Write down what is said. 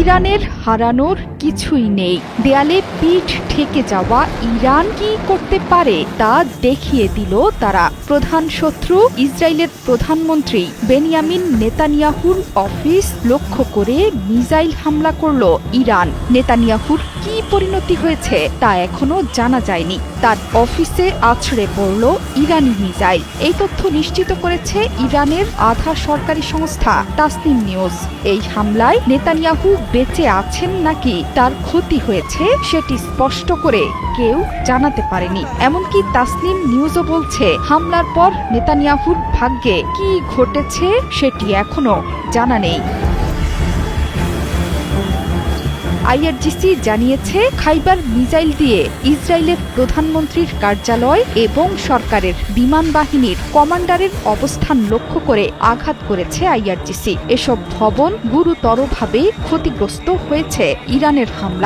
ইরানের হারানোর কিছুই নেই। দেয়ালে পিঠ ঠেকে যাওয়া ইরান কি করতে পারে তা দেখিয়ে দিল তারা। প্রধান শত্রু ইসরায়েলের প্রধানমন্ত্রী বেনিয়ামিন নেতানিয়াহুর অফিস লক্ষ্য করে মিসাইল হামলা করল ইরান। নেতানিয়াহুর কি পরিণতি হয়েছে তা এখনো জানা যায়নি। তার অফিসে আছড়ে পড়ল ইরানি মিসাইল। এই তথ্য নিশ্চিত করেছে ইরানের আধা সরকারি সংস্থা তাসনিম নিউজ। এই হামলায় নেতানিয়াহু বেঁচে আছেন নাকি তার ক্ষতি হয়েছে সেটি স্পষ্ট করে কেউ জানাতে পারেনি। এমনকি তাসনিম নিউজও বলছে হামলার পর নেতানিয়াহুর ভাগ্যে কি ঘটেছে সেটি এখনো জানা নেই। আইআরজিসি জানিয়েছে খাইবার মিসাইল দিয়ে ইসরায়েলের প্রধানমন্ত্রীর কার্যালয় এবং সরকারের বিমান বাহিনীর কমান্ডারের অবস্থান লক্ষ্য করে আঘাত করেছে আইআরজিসি। এসব ভবন গুরুতরভাবে ক্ষতিগ্রস্ত হয়েছে ইরানের হামলা।